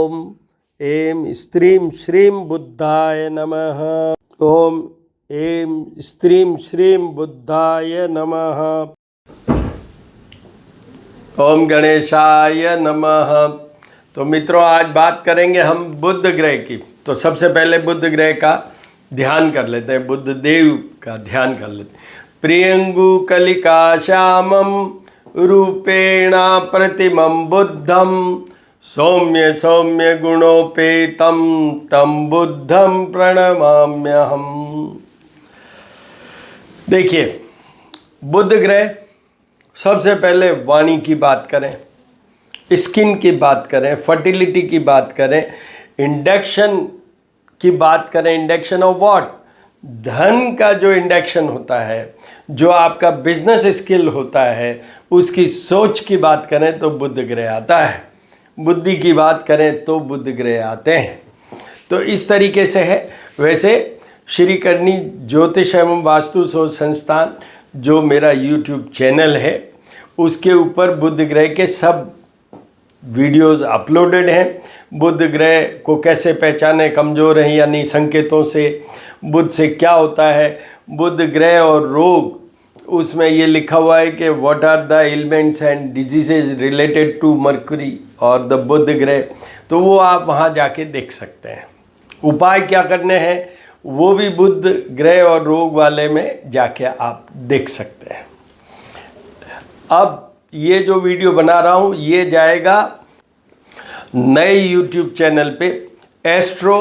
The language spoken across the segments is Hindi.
ओम ऐं स्त्रीं श्रीं बुद्धाय नमः। ओम ऐं स्त्रीं श्रीं बुद्धाय नमः। ओम गणेशाय नमः। तो मित्रों, आज बात करेंगे हम बुध ग्रह की। तो सबसे पहले बुध ग्रह का ध्यान कर लेते हैं, बुध देव का ध्यान कर लेते हैं। प्रियंगु कलिका श्यामम रूपेण प्रतिमं बुद्धम सौम्य सौम्य गुणोपेतम तम बुद्धम प्रणमाम्यहम। देखिए, बुध ग्रह, सबसे पहले वाणी की बात करें, स्किन की बात करें, फर्टिलिटी की बात करें, इंडक्शन की बात करें। Induction of what? धन का जो इंडक्शन होता है, जो आपका बिजनेस स्किल होता है, उसकी सोच की बात करें तो बुध ग्रह आता है। बुद्धि की बात करें तो बुध ग्रह आते हैं। तो इस तरीके से है। वैसे श्री करणी ज्योतिष एवं वास्तु शोध संस्थान, जो मेरा यूट्यूब चैनल है, उसके ऊपर बुध ग्रह के सब वीडियोस अपलोडेड हैं। बुध ग्रह को कैसे पहचाने, कमज़ोर हैं या नहीं, संकेतों से, बुध से क्या होता है, बुध ग्रह और रोग, उसमें ये लिखा हुआ है कि what are the elements and diseases related to mercury और द बुध ग्रह। तो वो आप वहाँ जाके देख सकते हैं। उपाय क्या करने हैं वो भी बुध ग्रह और रोग वाले में जाके आप देख सकते हैं। अब ये जो वीडियो बना रहा हूँ ये जाएगा नए यूट्यूब चैनल पे, astro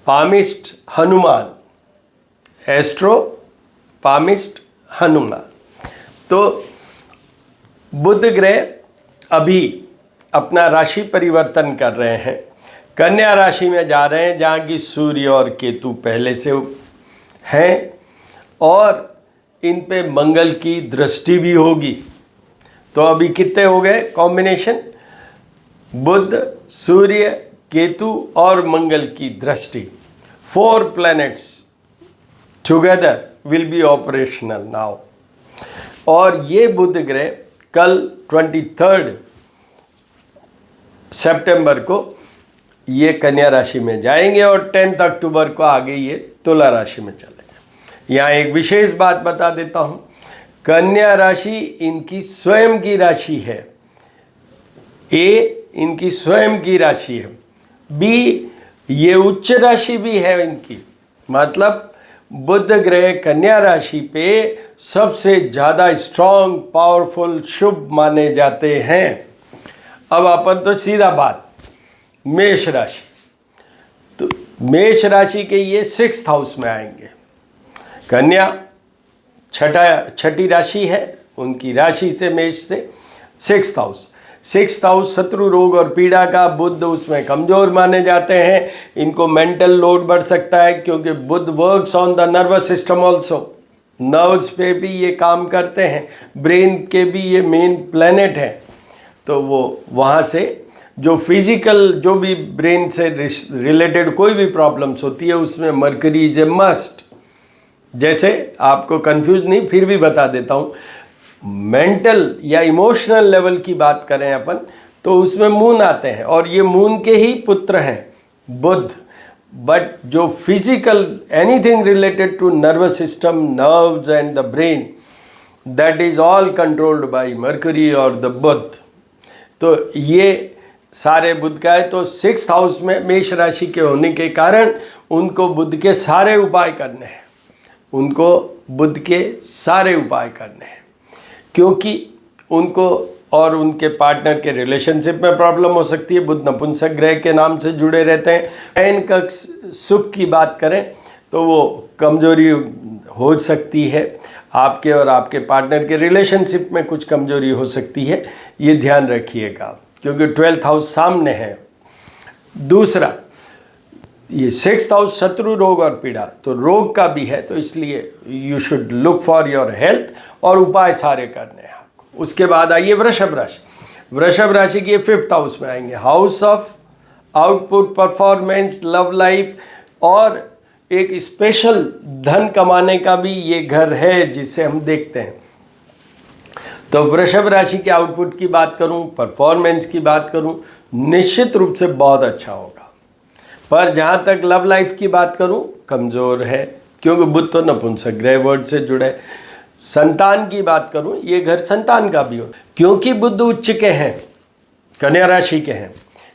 palmist Hanuman, astro palmist Hanuman. तो बुध ग्रह अभी अपना राशि परिवर्तन कर रहे हैं, कन्या राशि में जा रहे हैं, जहाँ की सूर्य और केतु पहले से हैं और इन पे मंगल की दृष्टि भी होगी। तो अभी कितने हो गए कॉम्बिनेशन? बुध, सूर्य, केतु और मंगल की दृष्टि। 4 planets together will be operational now. और ये बुध ग्रह कल 23 सितंबर को ये कन्या राशि में जाएंगे और 10 अक्टूबर को आगे ये तुला राशि में चलेंगे। यहाँ एक विशेष बात बता देता हूँ, कन्या राशि इनकी स्वयं की राशि है, ए इनकी स्वयं की राशि है, बी ये उच्च राशि भी है इनकी। मतलब बुध ग्रह कन्या राशि पे सबसे ज़्यादा स्ट्रॉन्ग, पावरफुल, शुभ माने जाते हैं। अब अपन तो सीधा बात, मेष राशि। तो मेष राशि के ये 6th हाउस में आएंगे। कन्या छठी राशि है उनकी, राशि से मेष से 6th हाउस। 6th हाउस शत्रु, रोग और पीड़ा का, बुध उसमें कमज़ोर माने जाते हैं। इनको मेंटल लोड बढ़ सकता है क्योंकि Budh works on the nervous system also, nerves पे भी ये काम करते हैं, ब्रेन के भी ये मेन प्लैनेट है। तो वो वहाँ से जो फिजिकल, जो भी ब्रेन से रिलेटेड कोई भी प्रॉब्लम्स होती है उसमें मरकरी इज ए मस्ट। जैसे आपको कंफ्यूज नहीं, फिर भी बता देता हूँ, मेंटल या इमोशनल लेवल की बात करें अपन तो उसमें मून आते हैं और ये मून के ही पुत्र हैं बुध। बट जो physical, anything related to nervous system, nerves and the brain, that is all controlled by mercury और द बुध। तो ये सारे बुध का है। तो 6th हाउस में मेष राशि के होने के कारण उनको बुध के सारे उपाय करने हैं, उनको बुध के सारे उपाय करने हैं, क्योंकि उनको और उनके पार्टनर के रिलेशनशिप में प्रॉब्लम हो सकती है। बुध नपुंसक ग्रह के नाम से जुड़े रहते हैं। शयन कक्ष सुख की बात करें तो वो कमजोरी हो सकती है, आपके और आपके पार्टनर के रिलेशनशिप में कुछ कमजोरी हो सकती है, ये ध्यान रखिएगा, क्योंकि 12th हाउस सामने है। दूसरा, ये 6th हाउस शत्रु, रोग और पीड़ा, तो रोग का भी है, तो इसलिए you should look for your health और उपाय सारे करने हैं आपको। उसके बाद आइए वृषभ राशि। वृषभ राशि की 5th हाउस में आएंगे, house of output, performance, love life, और एक स्पेशल धन कमाने का भी ये घर है जिसे हम देखते हैं। तो वृषभ राशि के आउटपुट की बात करूं, परफॉर्मेंस की बात करूं, निश्चित रूप से बहुत अच्छा होगा। पर जहाँ तक लव लाइफ की बात करूँ, कमज़ोर है, क्योंकि बुध तो नपुंसक ग्रह वर्ड से जुड़े। संतान की बात करूँ, ये घर संतान का भी हो, क्योंकि बुध उच्च के हैं, कन्या राशि के हैं,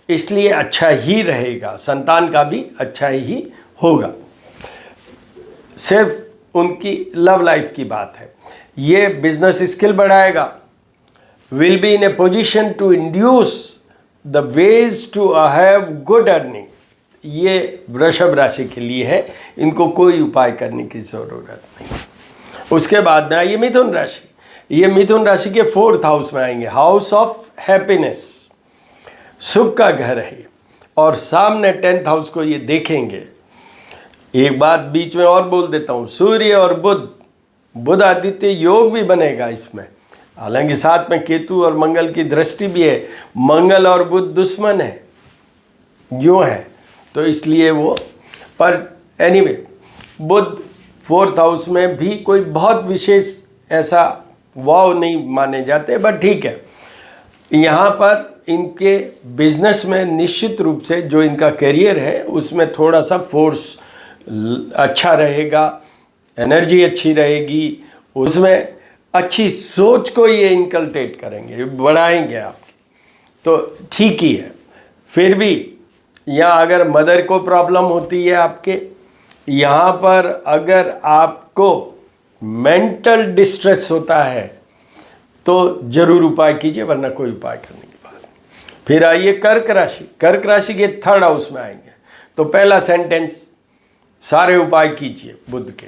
इसलिए अच्छा ही रहेगा, संतान का भी अच्छा ही होगा। सिर्फ उनकी लव लाइफ की बात है। ये बिजनेस स्किल बढ़ाएगा, will be in a position to induce the wage to have good earning. ये वृषभ राशि के लिए है, इनको कोई उपाय करने की ज़रूरत नहीं। उसके बाद में आइए मिथुन राशि। ये मिथुन राशि के 4th हाउस में आएंगे, हाउस ऑफ हैप्पीनेस, सुख का घर है, और सामने 10th हाउस को ये देखेंगे। एक बात बीच में और बोल देता हूँ, सूर्य और बुध आदित्य योग भी बनेगा इसमें, हालांकि साथ में केतु और मंगल की दृष्टि भी है। मंगल और बुध दुश्मन है, यूँ है, तो इसलिए वो, पर एनीवे बुध 4th हाउस में भी कोई बहुत विशेष ऐसा वाव नहीं माने जाते, बट ठीक है। यहाँ पर इनके बिजनेस में निश्चित रूप से जो इनका करियर है उसमें थोड़ा सा फोर्स अच्छा रहेगा, एनर्जी अच्छी रहेगी, उसमें अच्छी सोच को ये इनकल्टेट करेंगे, बढ़ाएंगे आपकी, तो ठीक ही है। फिर भी यहाँ अगर मदर को प्रॉब्लम होती है आपके, यहाँ पर अगर आपको मेंटल डिस्ट्रेस होता है तो ज़रूर उपाय कीजिए, वरना कोई उपाय करने की बात नहीं। फिर आइए कर्क राशि। कर्क राशि के 3rd हाउस में आएंगे, तो पहला सेंटेंस, सारे उपाय कीजिए बुध के।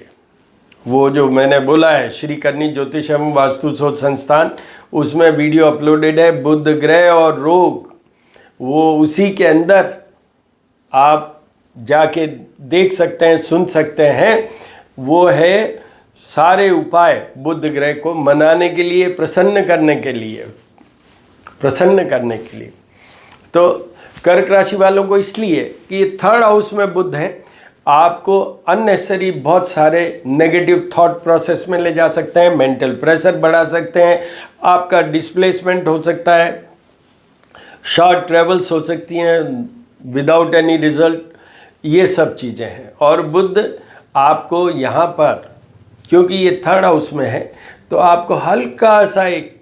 वो जो मैंने बोला है श्री करनी ज्योतिष एवं वास्तु शोध संस्थान, उसमें वीडियो अपलोडेड है, बुध ग्रह और रोग, वो उसी के अंदर आप जाके देख सकते हैं, सुन सकते हैं। वो है सारे उपाय बुध ग्रह को मनाने के लिए, प्रसन्न करने के लिए, तो कर्क राशि वालों को, इसलिए कि ये 3rd हाउस में बुध है, आपको अननेसेसरी बहुत सारे नेगेटिव थॉट प्रोसेस में ले जा सकते हैं, मेंटल प्रेशर बढ़ा सकते हैं, आपका डिस्प्लेसमेंट हो सकता है, शॉर्ट ट्रेवल्स हो सकती हैं विदाउट एनी रिजल्ट, ये सब चीज़ें हैं। और बुध आपको यहाँ पर, क्योंकि ये 3rd हाउस में है, तो आपको हल्का सा एक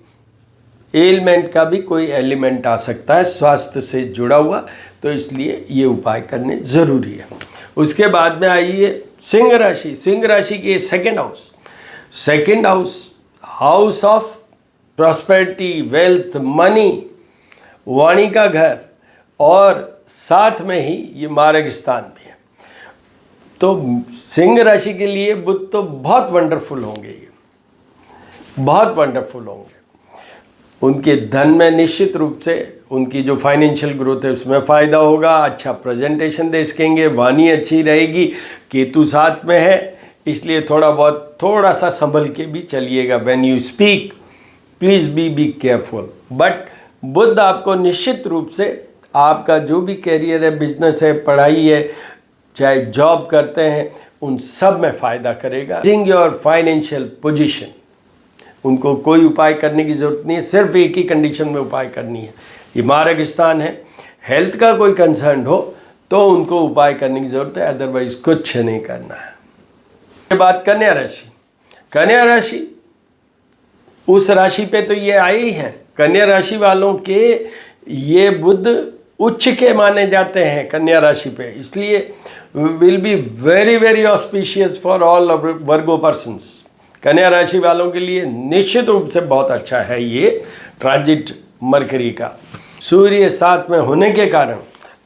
एलिमेंट का भी कोई एलिमेंट आ सकता है स्वास्थ्य से जुड़ा हुआ, तो इसलिए ये उपाय करने ज़रूरी है। उसके बाद में आइए सिंह राशि। सिंह राशि के 2nd house, house of prosperity, wealth, money, वाणी का घर, और साथ में ही ये मार्ग स्थान भी है। तो सिंह राशि के लिए बुध तो बहुत वंडरफुल होंगे, ये बहुत वंडरफुल होंगे। उनके धन में निश्चित रूप से उनकी जो फाइनेंशियल ग्रोथ है उसमें फ़ायदा होगा, अच्छा प्रेजेंटेशन दे सकेंगे, वाणी अच्छी रहेगी, केतु साथ में है, इसलिए थोड़ा सा संभल के भी चलिएगा। When you speak please be careful. But Budh आपको निश्चित रूप से आपका जो भी कैरियर है, बिजनेस है, पढ़ाई है, चाहे जॉब करते हैं, उन सब में फ़ायदा करेगा। चेंजिंग योर फाइनेंशियल पोजीशन, उनको कोई उपाय करने की ज़रूरत नहीं है, सिर्फ एक ही कंडीशन में उपाय करनी है, ये मार्ग स्थान है। हेल्थ का कोई कंसर्न हो तो उनको उपाय करने की ज़रूरत है, अदरवाइज कुछ नहीं करना है। ये बात कन्या राशि। कन्या राशि उस राशि पे तो ये आए ही हैं, कन्या राशि वालों के ये बुध उच्च के माने जाते हैं कन्या राशि पे, इसलिए will be very very auspicious for all Virgo persons. कन्या राशि वालों के लिए निश्चित रूप से बहुत अच्छा है ये ट्रांजिट मरकरी का। सूर्य साथ में होने के कारण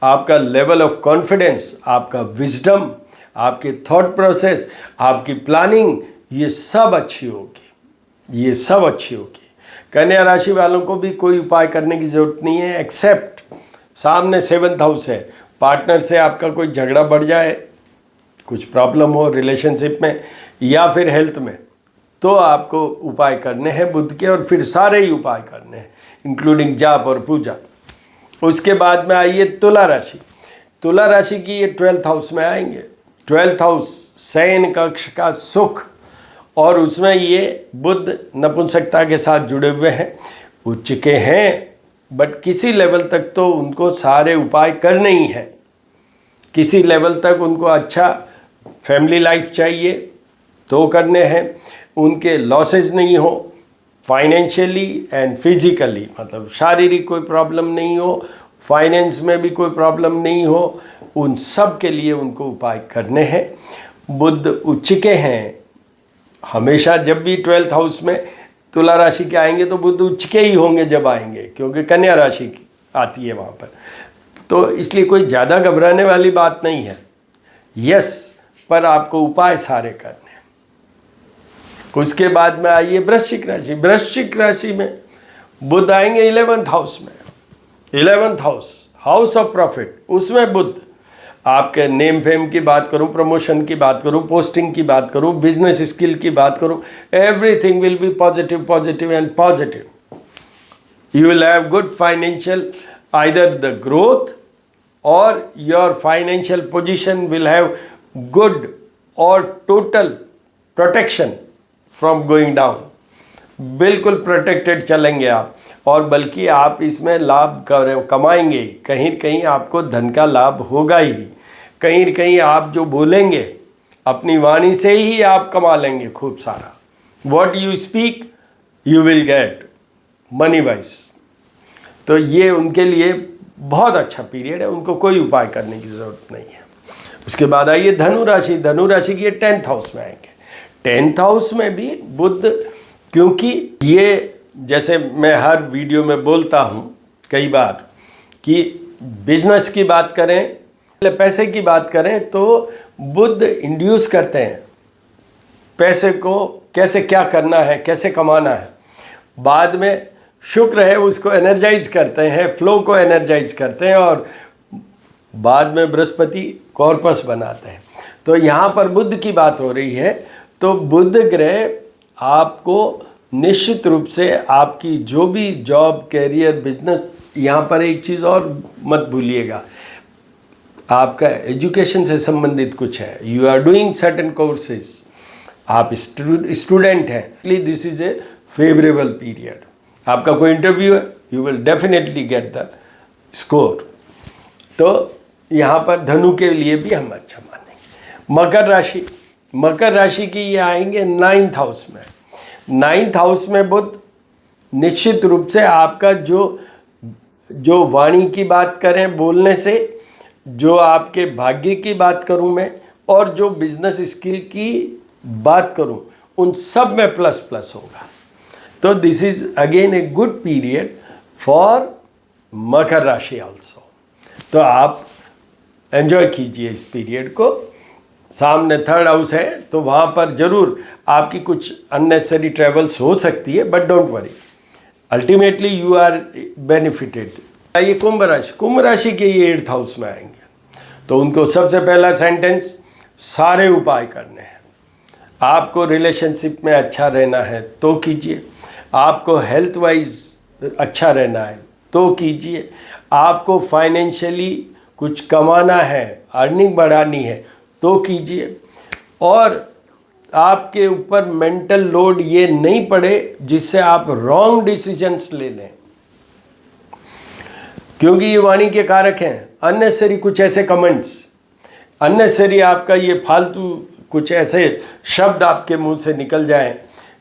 आपका लेवल ऑफ कॉन्फिडेंस, आपका विजडम, आपके थॉट प्रोसेस, आपकी प्लानिंग, ये सब अच्छी होगी, ये सब अच्छी होगी। कन्या राशि वालों को भी कोई उपाय करने की ज़रूरत नहीं है, एक्सेप्ट सामने 7th हाउस है, पार्टनर से आपका कोई झगड़ा बढ़ जाए, कुछ प्रॉब्लम हो रिलेशनशिप में या फिर हेल्थ में, तो आपको उपाय करने हैं बुध के, और फिर सारे ही उपाय करने हैं इंक्लूडिंग जाप और पूजा। उसके बाद में आइए तुला राशि। तुला राशि की ये 12th हाउस में आएंगे। 12th हाउस शयन कक्ष का सुख, और उसमें ये बुध नपुंसकता के साथ जुड़े हुए हैं, उच्च के हैं, बट किसी लेवल तक तो उनको सारे उपाय करने ही हैं। किसी लेवल तक उनको अच्छा फैमिली लाइफ चाहिए तो करने हैं, उनके लॉसेस नहीं हो फाइनेंशियली एंड फिजिकली, मतलब शारीरिक कोई प्रॉब्लम नहीं हो, फाइनेंस में भी कोई प्रॉब्लम नहीं हो, उन सब के लिए उनको उपाय करने हैं। बुध उच्च के हैं, हमेशा जब भी 12th हाउस में तुला राशि के आएंगे तो बुध उच्च के ही होंगे जब आएंगे, क्योंकि कन्या राशि की आती है वहाँ पर, तो इसलिए कोई ज़्यादा घबराने वाली बात नहीं है। यस, पर आपको उपाय सारे करने हैं। उसके बाद में आइए वृश्चिक राशि। वृश्चिक राशि में बुध आएंगे 11th हाउस में। 11th हाउस ऑफ प्रॉफिट, उसमें बुध आपके नेम फेम की बात करूं, प्रमोशन की बात करूं, पोस्टिंग की बात करूं, बिजनेस स्किल की बात करूं, everything will be positive positive and positive. You will have good financial, either the growth or your financial position will have good or total protection from going down. बिल्कुल प्रोटेक्टेड चलेंगे आप, और बल्कि आप इसमें लाभ कमाएंगे। कहीं कहीं आपको धन का लाभ होगा ही, कहीं कहीं आप जो बोलेंगे अपनी वाणी से ही आप कमा लेंगे खूब सारा। What you speak you will get money wise. तो ये उनके लिए बहुत अच्छा पीरियड है, उनको कोई उपाय करने की ज़रूरत नहीं है। उसके बाद आइए धनु राशि। धनु राशि की 10th हाउस में आएंगे। 10th हाउस में भी बुध, क्योंकि ये जैसे मैं हर वीडियो में बोलता हूँ कई बार कि बिजनेस की बात करें, पैसे की बात करें, तो बुध इंड्यूस करते हैं पैसे को, कैसे क्या करना है, कैसे कमाना है। बाद में शुक्र है उसको एनर्जाइज करते हैं, फ्लो को एनर्जाइज करते हैं, और बाद में बृहस्पति कॉर्पस बनाते हैं। तो यहाँ पर बुध की बात हो रही है, तो बुध ग्रह आपको निश्चित रूप से आपकी जो भी जॉब, कैरियर, बिजनेस, यहाँ पर एक चीज़ और मत भूलिएगा, आपका एजुकेशन से संबंधित कुछ है, you are doing certain courses, आप स्टूडेंट हैं, इसलिए this is a favourable period. आपका कोई इंटरव्यू है, you will definitely get the score. तो यहाँ पर धनु के लिए भी हम अच्छा मानेंगे। मकर राशि, मकर राशि की ये आएंगे 9th हाउस में। 9th हाउस में बुध निश्चित रूप से आपका जो वाणी की बात करें, बोलने से, जो आपके भाग्य की बात करूं मैं, और जो बिजनेस स्किल की बात करूं, उन सब में प्लस प्लस होगा। तो this is again a good period for Makar rashi also. तो आप एंजॉय कीजिए इस पीरियड को। सामने 3rd हाउस है तो वहाँ पर जरूर आपकी कुछ अननेसेसरी ट्रेवल्स हो सकती है, but don't worry, ultimately you are benefited. ये कुंभ राशि, कुंभ राशि के ये 8th हाउस में आएंगे, तो उनको सबसे पहला सेंटेंस, सारे उपाय करने हैं। आपको रिलेशनशिप में अच्छा रहना है तो कीजिए, आपको हेल्थ वाइज अच्छा रहना है तो कीजिए, आपको फाइनेंशियली कुछ कमाना है, अर्निंग बढ़ानी है तो कीजिए, और आपके ऊपर मेंटल लोड ये नहीं पड़े जिससे आप रॉन्ग डिसीजंस ले लें, क्योंकि ये वाणी के कारक हैं। अननेसेसरी कुछ ऐसे कमेंट्स, अननेसेसरी आपका ये फालतू कुछ ऐसे शब्द आपके मुंह से निकल जाएं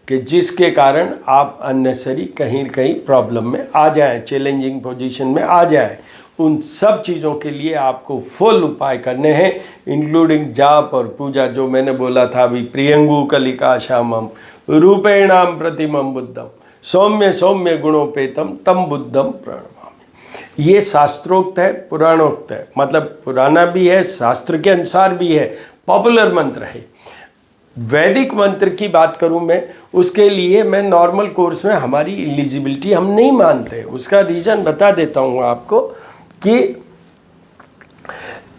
कि जिसके कारण आप अननेसेसरी कहीं कहीं प्रॉब्लम में आ जाएं, चैलेंजिंग पोजीशन में आ जाएं। उन सब चीज़ों के लिए आपको फुल उपाय करने हैं, इंक्लूडिंग जाप और पूजा। जो मैंने बोला था अभी, प्रियंगु कलिका श्यामम रूपेणाम प्रतिमम बुद्धम सौम्य सौम्य गुणोपेतम तम बुद्धम प्रणमामि। ये शास्त्रोक्त है, पुराणोक्त है, मतलब पुराना भी है, शास्त्र के अनुसार भी है, पॉपुलर मंत्र है। वैदिक मंत्र की बात करूं मैं, उसके लिए मैं नॉर्मल कोर्स में हमारी एलिजिबिलिटी हम नहीं मानते। उसका रीज़न बता देता हूं आपको कि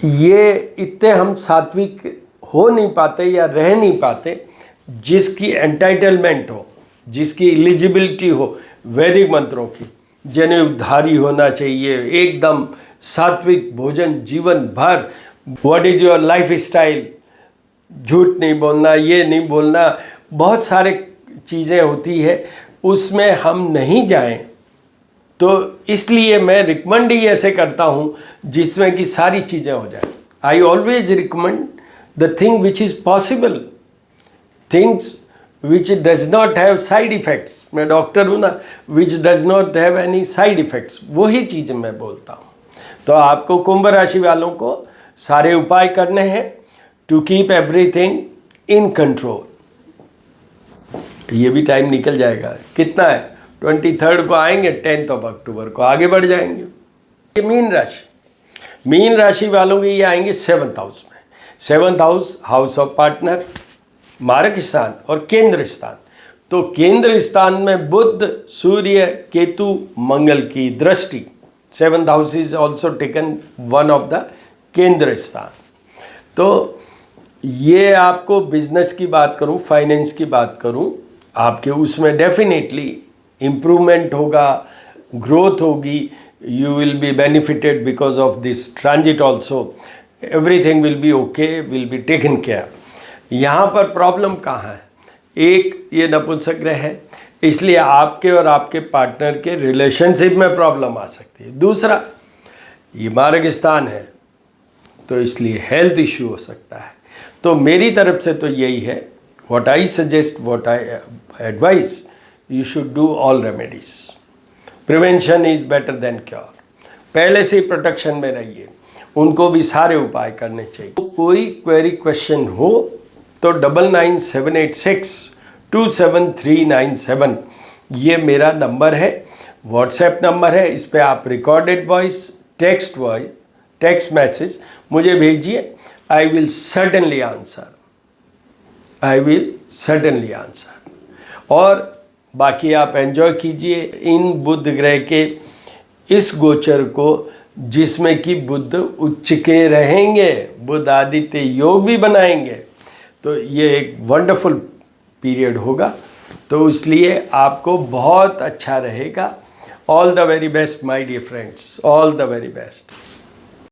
ये इतने हम सात्विक हो नहीं पाते या रह नहीं पाते जिसकी एंटाइटलमेंट हो, जिसकी एलिजिबिलिटी हो वैदिक मंत्रों की। जनेऊधारी होना चाहिए, एकदम सात्विक भोजन जीवन भर, what is your life style, झूठ नहीं बोलना, ये नहीं बोलना, बहुत सारे चीज़ें होती है, उसमें हम नहीं जाएं तो इसलिए मैं रिकमेंड ही ऐसे करता हूँ जिसमें कि सारी चीज़ें हो जाए। I always recommend the thing which is possible, things which does not have side effects. मैं डॉक्टर हूँ ना, which does not have any side effects, वही चीज़ मैं बोलता हूँ। तो आपको कुंभ राशि वालों को सारे उपाय करने हैं to keep everything in control. ये भी टाइम निकल जाएगा, कितना है, 23 को आएंगे, 10 अक्टूबर को आगे बढ़ जाएंगे। ये मीन राशि वालों के ये आएंगे 7th हाउस में। 7th house, house of partner, मारक स्थान और केंद्र स्थान। तो केंद्र स्थान में बुध, सूर्य, केतु, मंगल की दृष्टि। 7th house is also taken one of the केंद्र स्थान। तो ये आपको बिजनेस की बात करूं, फाइनेंस की बात करूं, आपके उसमें डेफिनेटली इम्प्रूवमेंट होगा, ग्रोथ होगी, you will be benefited because of this transit also, everything will be okay, will be taken care। यहाँ पर प्रॉब्लम कहाँ है, एक ये नपुंसक ग्रह है, इसलिए आपके और आपके पार्टनर के रिलेशनशिप में प्रॉब्लम आ सकती है। दूसरा, ये मार्ग स्थान है, तो इसलिए हेल्थ इश्यू हो सकता है। तो मेरी तरफ से तो यही है, what I suggest, what I advice, you should do all remedies. Prevention is better than cure. पहले से ही प्रोटेक्शन में रहिए, उनको भी सारे उपाय करने चाहिए। तो कोई क्वेरी क्वेश्चन हो तो 9978627397 ये मेरा नंबर है, व्हाट्सएप नंबर है। इस पर आप रिकॉर्डेड वॉइस, टेक्स्ट मैसेज मुझे भेजिए। I will certainly answer. और बाकी आप एंजॉय कीजिए इन बुध ग्रह के इस गोचर को, जिसमें कि बुध उच्च के रहेंगे, बुध आदित्य योग भी बनाएंगे। तो ये एक वंडरफुल पीरियड होगा, तो इसलिए आपको बहुत अच्छा रहेगा। All the very best my dear friends, all the very best.